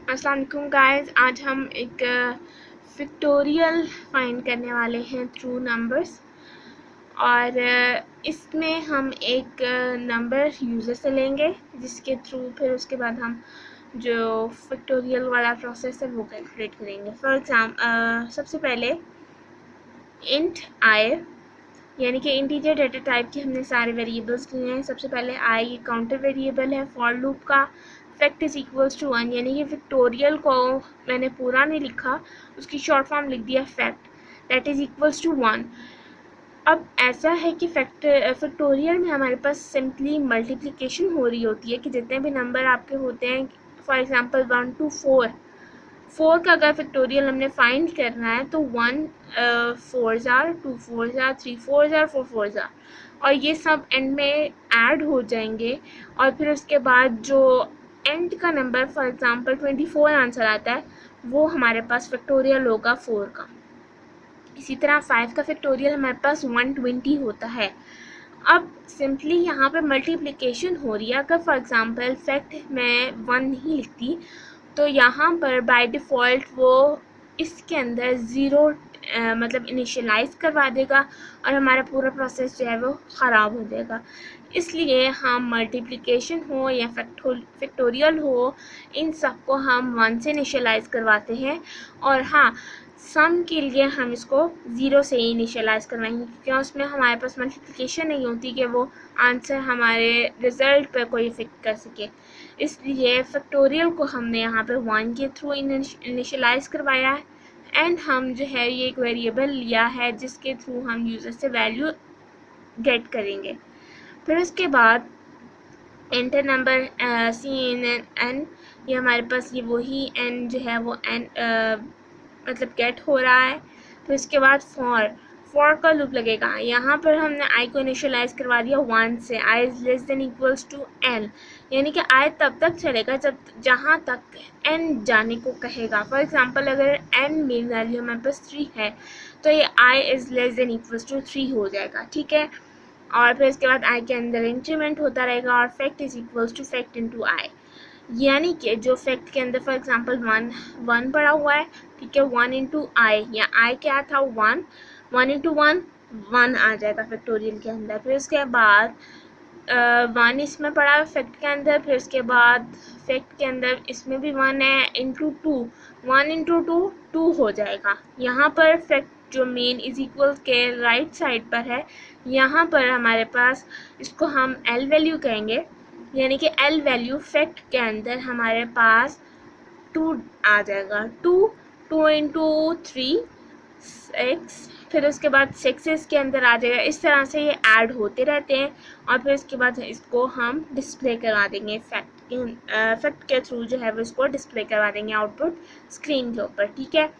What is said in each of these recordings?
अस्सलाम वालेकुम गाइस, आज हम एक फैक्टोरियल फाइंड करने वाले हैं थ्रू नंबर्स। और इसमें हम एक नंबर यूज़र से लेंगे जिसके थ्रू फिर उसके बाद हम जो फैक्टोरियल वाला प्रोसेस है वो कैलकुलेट करेंगे। फॉर एग्जाम्पल सबसे पहले इंट आई यानी कि इंटीजर डेटा टाइप के हमने सारे वेरिएबल्स लिए हैं। सबसे पहले आई काउंटर वेरिएबल है फॉर लूप का। फैक्ट इज इक्वल्स टू 1 यानी कि फैक्टोरियल को मैंने पूरा नहीं लिखा, उसकी शॉर्ट फॉर्म लिख दिया fact, that is equals to 1। अब ऐसा है कि फैक्टोरियल में हमारे पास सिंपली मल्टीप्लिकेशन हो रही होती है कि जितने भी नंबर आपके होते हैं, फॉर एग्जांपल 1 to 4 का अगर फैक्टोरियल हमने फाइंड करना है तो 1 4s are 2 4s are 3 4s are 4 4s are, और ये सब एंड में ऐड हो जाएंगे। और फिर उसके बाद जो एंड का नंबर फॉर एग्जांपल 24 आंसर आता है वो हमारे पास फैक्टोरियल होगा 4 का। इसी तरह 5 का फैक्टोरियल हमारे पास 120 होता है। अब सिंपली यहाँ पे मल्टीप्लिकेशन हो रही है। अगर फॉर एग्जांपल फैक्ट में 1 नहीं लिखती तो यहाँ पर बाय डिफ़ॉल्ट वो इसके अंदर ज़ीरो मतलब इनिशियलाइज करवा देगा और हमारा पूरा प्रोसेस जो है वो ख़राब हो जाएगा। इसलिए हम मल्टीप्लिकेशन हो या फैक्टोरियल हो, इन सब को हम 1 से इनिशियलाइज करवाते हैं। और हाँ, सम के लिए हम इसको 0 से ही इनिशियलाइज करवाएंगे क्योंकि उसमें हमारे पास मल्टीप्लिकेशन नहीं होती कि वो आंसर हमारे रिज़ल्ट पर कोई इफेक्ट कर सके। इसलिए फैक्टोरियल को हमने यहाँ पे 1 के थ्रू इनिशियलाइज करवाया है एंड हम जो है ये एक वेरिएबल लिया है जिसके थ्रू हम यूज़र से वैल्यू गेट करेंगे। फिर उसके बाद एंटर नंबर CNN, ये हमारे पास ये वही n जो है वो n मतलब गेट हो रहा है। फिर उसके बाद फॉर का लूप लगेगा। यहाँ पर हमने आई को इनिशियलाइज करवा दिया 1 से। I is less than equals to n, यानी कि आई तब तक चलेगा जहाँ तक n जाने को कहेगा। फॉर एग्जांपल अगर n मेन वैल्यू हमारे पास 3 है तो ये i is less than equals to 3 हो जाएगा, ठीक है। और फिर इसके बाद आई के अंदर इंक्रीमेंट होता रहेगा और fact is equals to fact into i, यानी कि जो फैक्ट के अंदर फॉर एग्जांपल 1 पड़ा हुआ है, ठीक है, 1 इंटू आई, या आई क्या था 1 इंटू 1 आ जाएगा फैक्टोरियल के अंदर। फिर उसके बाद 1 इसमें पड़ा है फैक्ट के अंदर। फिर उसके बाद फैक्ट के अंदर इसमें भी 1 है इंटू 2, 1 इंटू 2 हो जाएगा। यहाँ पर फैक्ट जो मेन इज इक्वल के राइट साइड पर है, यहाँ पर हमारे पास इसको हम एल वैल्यू कहेंगे, यानी कि एल वैल्यू फैक्ट के अंदर हमारे पास 2 आ जाएगा। 2 इंटू 3 6, फिर उसके बाद 6 इसके अंदर आ जाएगा। इस तरह से ये ऐड होते रहते हैं और फिर उसके बाद इसको हम डिस्प्ले करवा देंगे फैक्ट के थ्रू जो है वो इसको डिस्प्ले करवा देंगे आउटपुट स्क्रीन के ऊपर, ठीक है।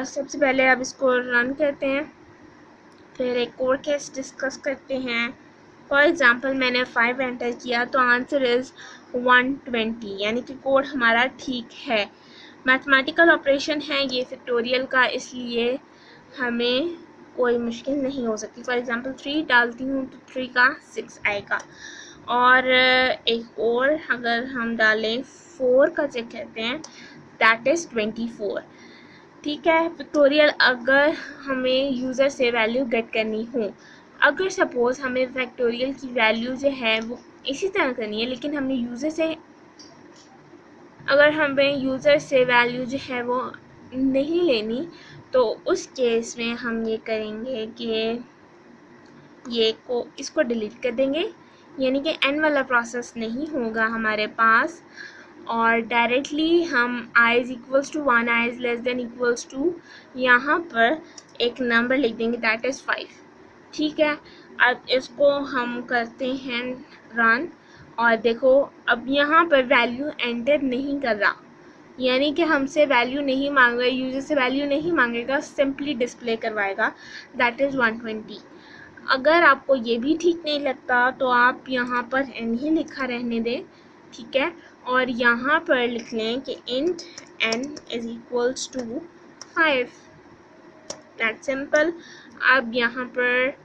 सबसे पहले अब इसको रन करते हैं, फिर एक और केस डिस्कस करते हैं। फॉर एग्जांपल मैंने 5 एंटर किया तो आंसर इज़ 120, यानी कि कोड हमारा ठीक है। मैथमेटिकल ऑपरेशन है ये फैक्टोरियल का, इसलिए हमें कोई मुश्किल नहीं हो सकती। फॉर एग्जांपल 3 डालती हूँ तो 3 का 6 आएगा। और एक और अगर हम डालें 4 का चेक करते हैं, दैट इज़ 24, ठीक है। फैक्टोरियल अगर हमें यूज़र से वैल्यू गेट करनी हो, अगर सपोज़ हमें फैक्टोरियल की वैल्यू जो है वो इसी तरह करनी है लेकिन हमने यूज़र से वैल्यू जो है वो नहीं लेनी, तो उस केस में हम ये करेंगे कि इसको डिलीट कर देंगे, यानी कि n वाला प्रोसेस नहीं होगा हमारे पास। और डायरेक्टली हम i is equals to 1, i is less than equals to, यहाँ पर एक नंबर लिख देंगे दैट इज़ 5, ठीक है। अब इसको हम करते हैं रन और देखो अब यहाँ पर वैल्यू एंटर नहीं कर रहा, यानी कि हमसे वैल्यू नहीं मांग रहा, यूज़र से वैल्यू नहीं मांगेगा, सिंपली डिस्प्ले करवाएगा दैट इज़ 120। अगर आपको ये भी ठीक नहीं लगता तो आप यहाँ पर n ही लिखा रहने दें, ठीक है, और यहाँ पर लिख लें कि int n is equals to 5, that simple. अब यहाँ पर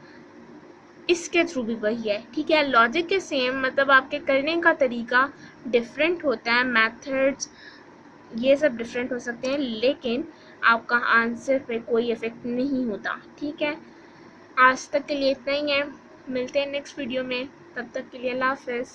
इसके थ्रू भी वही है, ठीक है, लॉजिक के सेम, मतलब आपके करने का तरीका डिफरेंट होता है, मेथड्स ये सब डिफरेंट हो सकते हैं, लेकिन आपका आंसर पे कोई इफ़ेक्ट नहीं होता। ठीक है, आज तक के लिए इतना ही है, मिलते हैं नेक्स्ट वीडियो में, तब तक के लिए अल्लाह हाफ़िज़।